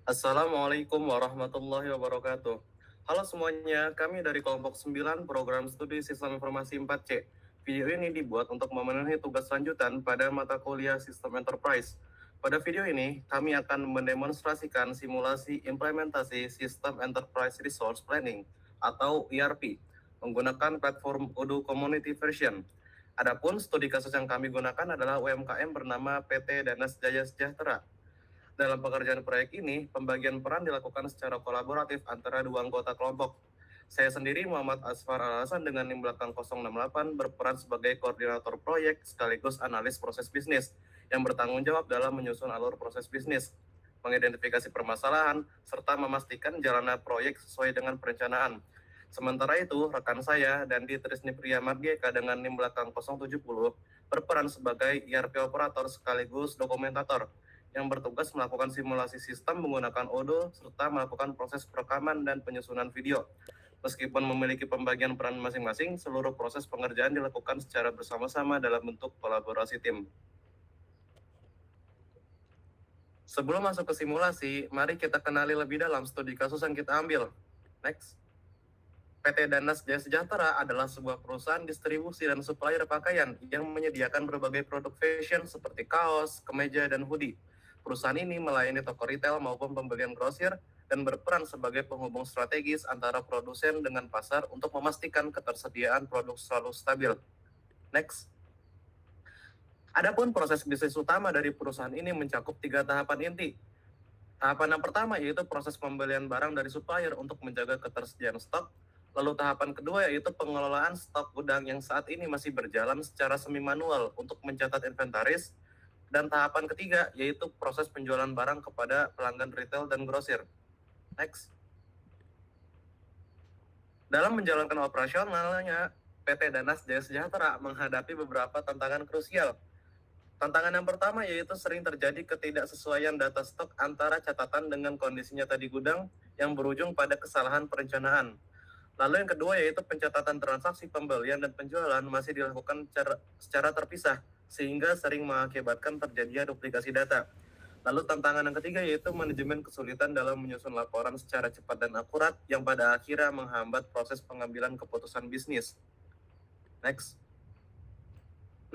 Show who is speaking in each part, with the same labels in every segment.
Speaker 1: Assalamualaikum warahmatullahi wabarakatuh. Halo semuanya, kami dari kelompok 9 program studi Sistem Informasi 4C. Video ini dibuat untuk memenuhi tugas lanjutan pada mata kuliah Sistem Enterprise. Pada video ini, kami akan mendemonstrasikan simulasi implementasi Sistem Enterprise Resource Planning atau ERP menggunakan platform Odoo Community Version. Adapun studi kasus yang kami gunakan adalah UMKM bernama PT Danas Jaya Sejahtera. Dalam pekerjaan proyek ini, pembagian peran dilakukan secara kolaboratif antara dua anggota kelompok. Saya sendiri, Muhammad Asfar Al-Hasan dengan NIM belakang 068, berperan sebagai koordinator proyek sekaligus analis proses bisnis yang bertanggung jawab dalam menyusun alur proses bisnis, mengidentifikasi permasalahan, serta memastikan jalannya proyek sesuai dengan perencanaan. Sementara itu, rekan saya, Dandi Trisni Priya Margeka dengan NIM belakang 070, berperan sebagai ERP operator sekaligus dokumentator yang bertugas melakukan simulasi sistem menggunakan Odoo serta melakukan proses perekaman dan penyusunan video. Meskipun memiliki pembagian peran masing-masing, seluruh proses pengerjaan dilakukan secara bersama-sama dalam bentuk kolaborasi tim. Sebelum masuk ke simulasi, mari kita kenali lebih dalam studi kasus yang kita ambil. Next. PT Danas Jaya Sejahtera adalah sebuah perusahaan distribusi dan supplier pakaian yang menyediakan berbagai produk fashion seperti kaos, kemeja, dan hoodie. Perusahaan ini melayani toko retail maupun pembelian grosir dan berperan sebagai penghubung strategis antara produsen dengan pasar untuk memastikan ketersediaan produk selalu stabil. Next. Adapun proses bisnis utama dari perusahaan ini mencakup 3 tahapan inti. Tahapan yang pertama yaitu proses pembelian barang dari supplier untuk menjaga ketersediaan stok. Lalu tahapan kedua yaitu pengelolaan stok gudang yang saat ini masih berjalan secara semi manual untuk mencatat inventaris. Dan tahapan ketiga yaitu proses penjualan barang kepada pelanggan retail dan grosir. Next. Dalam menjalankan operasionalnya, PT Danas Jaya Sejahtera menghadapi beberapa tantangan krusial. Tantangan yang pertama yaitu sering terjadi ketidaksesuaian data stok antara catatan dengan kondisi nyata di gudang yang berujung pada kesalahan perencanaan. Lalu yang kedua yaitu pencatatan transaksi pembelian dan penjualan masih dilakukan secara terpisah, sehingga sering mengakibatkan terjadinya duplikasi data. Lalu tantangan yang ketiga yaitu manajemen kesulitan dalam menyusun laporan secara cepat dan akurat yang pada akhirnya menghambat proses pengambilan keputusan bisnis. Next.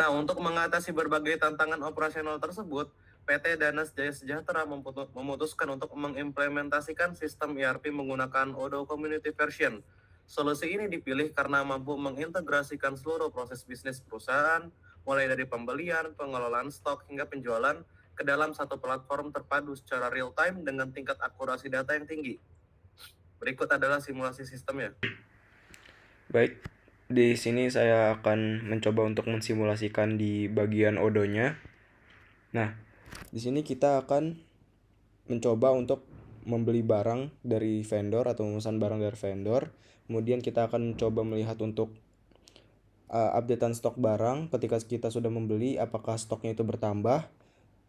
Speaker 1: Nah, untuk mengatasi berbagai tantangan operasional tersebut, PT Danas Jaya Sejahtera memutuskan untuk mengimplementasikan sistem ERP menggunakan Odoo Community Version. Solusi ini dipilih karena mampu mengintegrasikan seluruh proses bisnis perusahaan, mulai dari pembelian, pengelolaan stok, hingga penjualan, ke dalam satu platform terpadu secara real-time dengan tingkat akurasi data yang tinggi. Berikut adalah simulasi sistemnya.
Speaker 2: Baik, di sini saya akan mencoba untuk mensimulasikan di bagian odonya. Nah, di sini kita akan mencoba untuk membeli barang dari vendor atau memesan barang dari vendor. Kemudian kita akan mencoba melihat untuk updatean stok barang ketika kita sudah membeli, apakah stoknya itu bertambah.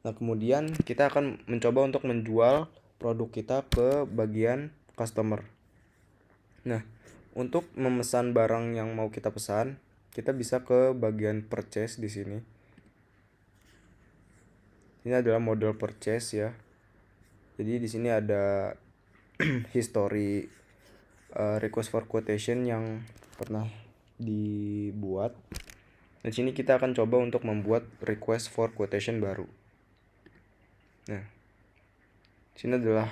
Speaker 2: Nah, kemudian kita akan mencoba untuk menjual produk kita ke bagian customer. Nah, untuk memesan barang yang mau kita pesan, kita bisa ke bagian purchase di sini. Ini adalah model purchase ya. Jadi di sini ada history request for quotation yang pernah dibuat. Di sini kita akan coba untuk membuat request for quotation baru. Nah, sini adalah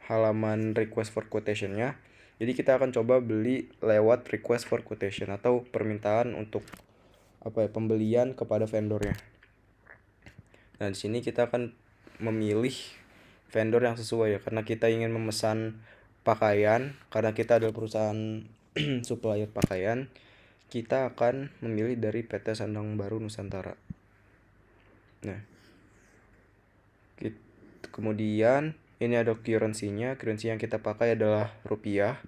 Speaker 2: halaman request for quotation-nya. Jadi kita akan coba beli lewat request for quotation atau permintaan untuk pembelian kepada vendornya. Nah, di sini kita akan memilih vendor yang sesuai ya, karena kita ingin memesan pakaian, karena kita adalah perusahaan supplier pakaian, kita akan memilih dari PT Sandang Baru Nusantara. Nah, kemudian ini ada currency-nya. Currency yang kita pakai adalah rupiah.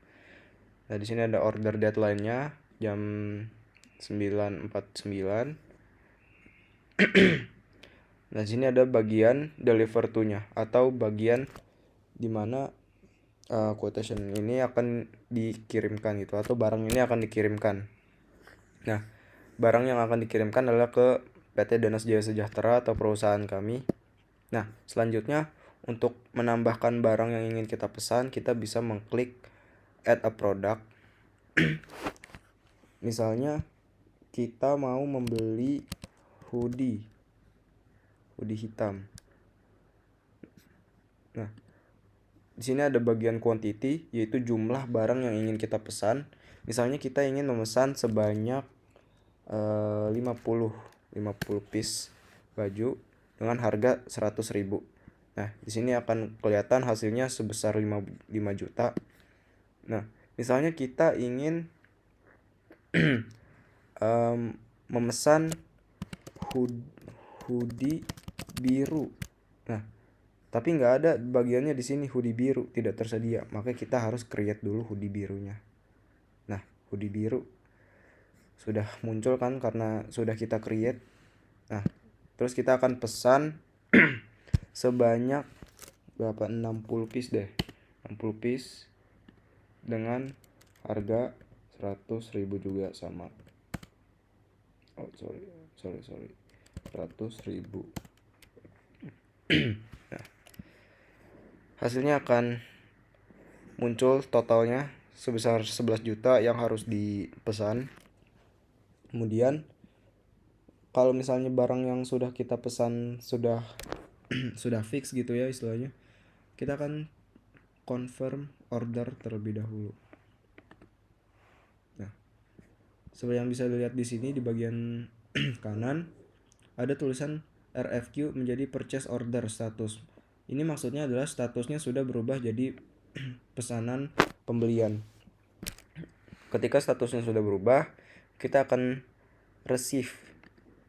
Speaker 2: Nah, di sini ada order deadline-nya jam 9.49. Nah, di sini ada bagian deliver to-nya atau bagian dimana quotation ini akan dikirimkan gitu, atau barang ini akan dikirimkan. Nah, barang yang akan dikirimkan adalah ke PT Danas Jaya Sejahtera atau perusahaan kami. Nah, selanjutnya untuk menambahkan barang yang ingin kita pesan, kita bisa mengklik add a product. Misalnya kita mau membeli hoodie hitam. Nah, di sini ada bagian quantity, yaitu jumlah barang yang ingin kita pesan. Misalnya kita ingin memesan sebanyak 50 piece baju dengan harga 100.000. Nah, di sini akan kelihatan hasilnya sebesar 5 juta. Nah, misalnya kita ingin memesan hoodie biru. Nah, tapi nggak ada bagiannya di sini, hoodie biru tidak tersedia. Maka kita harus create dulu hoodie birunya. Nah, hoodie biru sudah muncul kan karena sudah kita create. Nah, terus kita akan pesan sebanyak berapa? 60 piece deh. 60 piece dengan harga 100.000 juga sama. Oh, sorry. 100.000. Nah, hasilnya akan muncul totalnya sebesar 11 juta yang harus dipesan. Kemudian kalau misalnya barang yang sudah kita pesan sudah sudah fix gitu ya istilahnya, kita akan confirm order terlebih dahulu. Nah, seperti yang bisa dilihat di sini di bagian kanan ada tulisan RFQ menjadi purchase order status. Ini maksudnya adalah statusnya sudah berubah jadi pesanan pembelian. Ketika statusnya sudah berubah, kita akan receive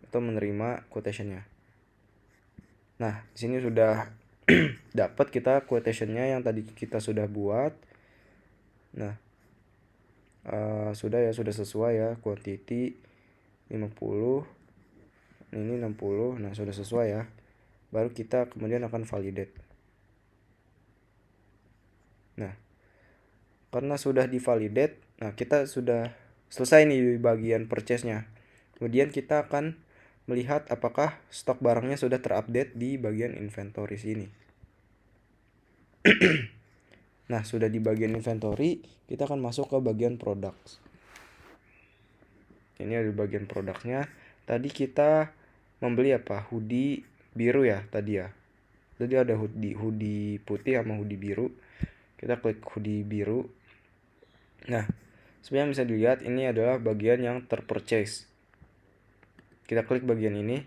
Speaker 2: atau menerima quotationnya. Nah, di sini sudah dapat kita quotationnya yang tadi kita sudah buat. Nah, sudah sesuai ya, quantity 50, ini 60. Nah, sudah sesuai ya. Baru kita kemudian akan validate. Nah, karena sudah divalidate, nah kita sudah selesai nih di bagian purchase-nya. Kemudian kita akan melihat apakah stok barangnya sudah terupdate di bagian inventory sini. Nah, sudah di bagian inventory, kita akan masuk ke bagian products. Ini ada bagian produknya. Tadi kita membeli apa? Hoodie biru ya tadi ya. Tadi ada hoodie putih sama hoodie biru. Kita klik hoodie biru. Nah, sebenarnya bisa dilihat ini adalah bagian yang terpurchase. Kita klik bagian ini.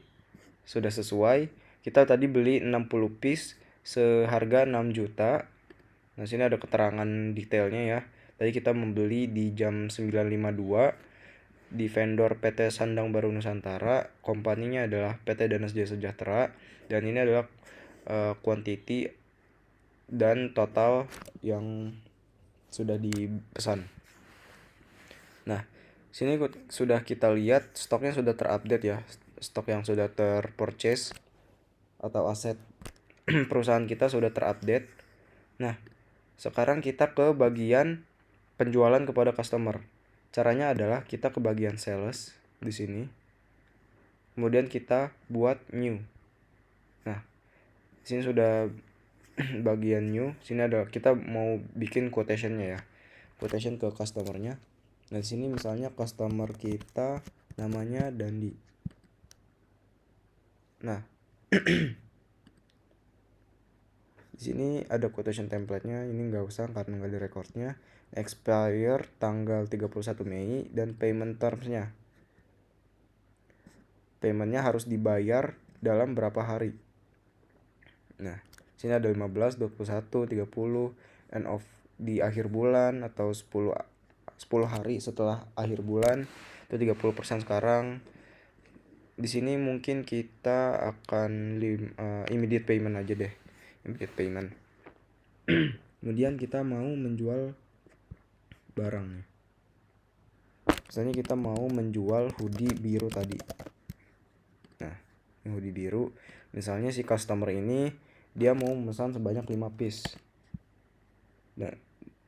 Speaker 2: Sudah sesuai. Kita tadi beli 60 piece seharga 6 juta. Nah, sini ada keterangan detailnya ya. Tadi kita membeli di jam 9.52 di vendor PT Sandang Baru Nusantara. Kompaninya adalah PT Danas Jaya Sejahtera, dan ini adalah quantity dan total yang sudah dipesan. Nah, sini sudah kita lihat stoknya sudah terupdate ya. Stok yang sudah terpurchase atau aset perusahaan kita sudah terupdate. Nah, sekarang kita ke bagian penjualan kepada customer. Caranya adalah kita ke bagian sales di sini. Kemudian kita buat new. Nah, di sini sudah bagian new. Sini ada kita mau bikin quotationnya ya. Quotation ke customernya. Nah, di sini misalnya customer kita namanya Dandi. Nah, di sini ada quotation template-nya, ini nggak usah karena nggak ada recordnya. Expire tanggal 31 Mei dan payment terms-nya. Payment-nya harus dibayar dalam berapa hari. Nah, sini ada 15, 21, 30, end of di akhir bulan atau 10 hari setelah akhir bulan, itu 30% sekarang. Di sini mungkin kita akan immediate payment aja deh. Immediate payment. Kemudian kita mau menjual barangnya. Misalnya kita mau menjual hoodie biru tadi. Nah, ini hoodie biru. Misalnya si customer ini dia mau memesan sebanyak 5 piece.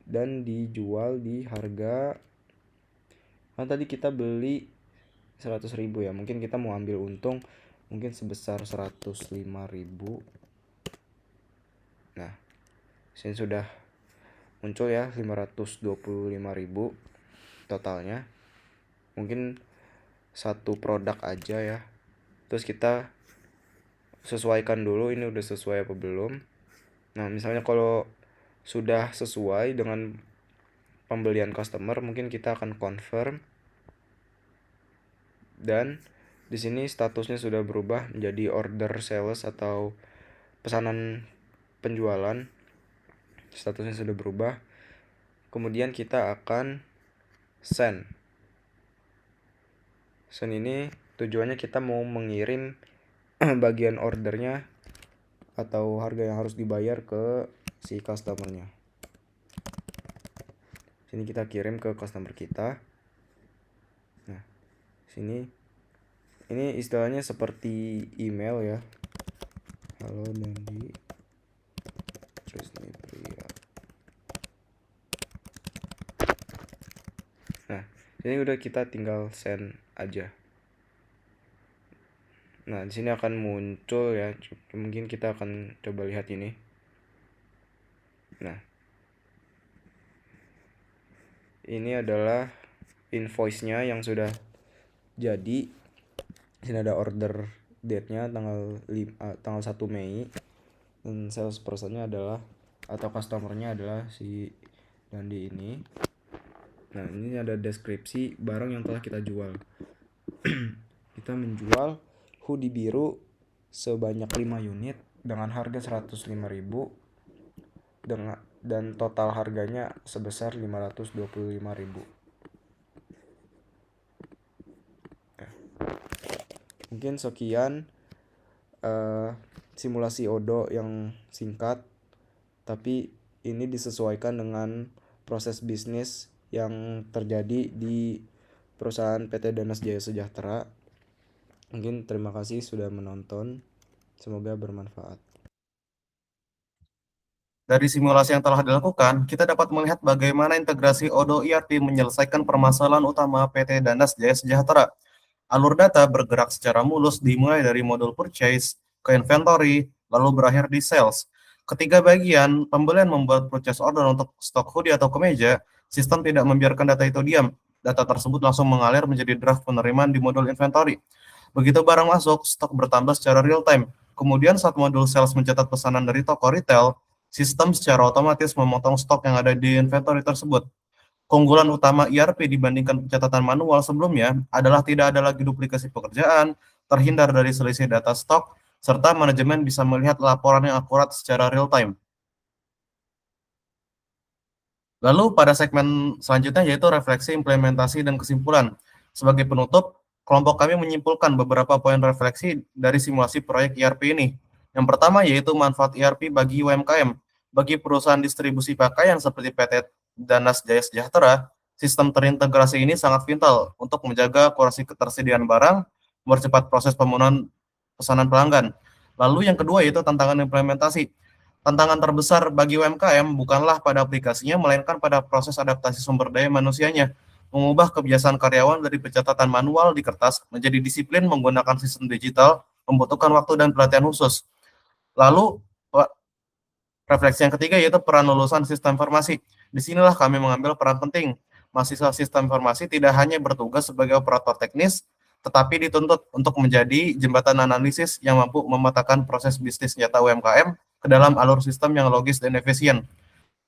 Speaker 2: Dan dijual di harga, kan tadi kita beli 100.000 ya. Mungkin kita mau ambil untung mungkin sebesar 105.000. Nah, sini sudah muncul ya 525.000 totalnya. Mungkin satu produk aja ya. Terus kita sesuaikan dulu ini udah sesuai apa belum. Nah, misalnya kalau sudah sesuai dengan pembelian customer, mungkin kita akan confirm, dan di sini statusnya sudah berubah menjadi order sales atau pesanan penjualan. Statusnya sudah berubah. Kemudian kita akan send. Send ini tujuannya kita mau mengirim bagian ordernya atau harga yang harus dibayar ke si customernya. Sini kita kirim ke customer kita. Nah, sini ini istilahnya seperti email ya. Halo Dandi Trisni Pria. Nah, ini udah kita tinggal send aja. Nah, di sini akan muncul ya. Mungkin kita akan coba lihat ini. Nah, ini adalah invoice-nya yang sudah jadi. Di sini ada order date-nya tanggal 1 Mei. Dan sales person-nya adalah atau customer-nya adalah si Dandi ini. Nah, ini ada deskripsi barang yang telah kita jual. Kita menjual hoodie biru sebanyak 5 unit dengan harga 105.000 dan total harganya sebesar 525.000. Mungkin sekian simulasi Odo yang singkat, tapi ini disesuaikan dengan proses bisnis yang terjadi di perusahaan PT Danas Jaya Sejahtera. Mungkin terima kasih sudah menonton. Semoga bermanfaat.
Speaker 1: Dari simulasi yang telah dilakukan, kita dapat melihat bagaimana integrasi Odo ERP menyelesaikan permasalahan utama PT Danas Jaya Sejahtera. Alur data bergerak secara mulus dimulai dari modul purchase ke inventory, lalu berakhir di sales. Ketiga bagian, pembelian membuat purchase order untuk stok hoodie atau kemeja, sistem tidak membiarkan data itu diam. Data tersebut langsung mengalir menjadi draft penerimaan di modul inventory. Begitu barang masuk, stok bertambah secara real time. Kemudian saat modul sales mencatat pesanan dari toko retail, sistem secara otomatis memotong stok yang ada di inventory tersebut. Keunggulan utama ERP dibandingkan pencatatan manual sebelumnya adalah tidak ada lagi duplikasi pekerjaan, terhindar dari selisih data stok, serta manajemen bisa melihat laporan yang akurat secara real time. Lalu pada segmen selanjutnya yaitu refleksi, implementasi, dan kesimpulan. Sebagai penutup, kelompok kami menyimpulkan beberapa poin refleksi dari simulasi proyek ERP ini. Yang pertama yaitu manfaat ERP bagi UMKM. Bagi perusahaan distribusi pakaian seperti PT Danas Jaya Sejahtera, sistem terintegrasi ini sangat vital untuk menjaga akurasi ketersediaan barang, mempercepat proses pemenuhan pesanan pelanggan. Lalu yang kedua yaitu tantangan implementasi. Tantangan terbesar bagi UMKM bukanlah pada aplikasinya, melainkan pada proses adaptasi sumber daya manusianya. Mengubah kebiasaan karyawan dari pencatatan manual di kertas menjadi disiplin menggunakan sistem digital membutuhkan waktu dan pelatihan khusus. Lalu, refleksi yang ketiga yaitu peran lulusan sistem informasi. Disinilah kami mengambil peran penting. Mahasiswa sistem informasi tidak hanya bertugas sebagai operator teknis, tetapi dituntut untuk menjadi jembatan analisis yang mampu memetakan proses bisnis nyata UMKM ke dalam alur sistem yang logis dan efisien.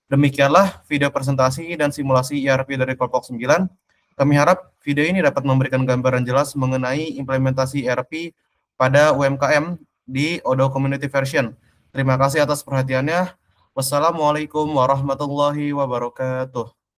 Speaker 1: Demikianlah video presentasi dan simulasi ERP dari kelompok 9. Kami harap video ini dapat memberikan gambaran jelas mengenai implementasi ERP pada UMKM di Odo Community Version. Terima kasih atas perhatiannya. Wassalamualaikum warahmatullahi wabarakatuh.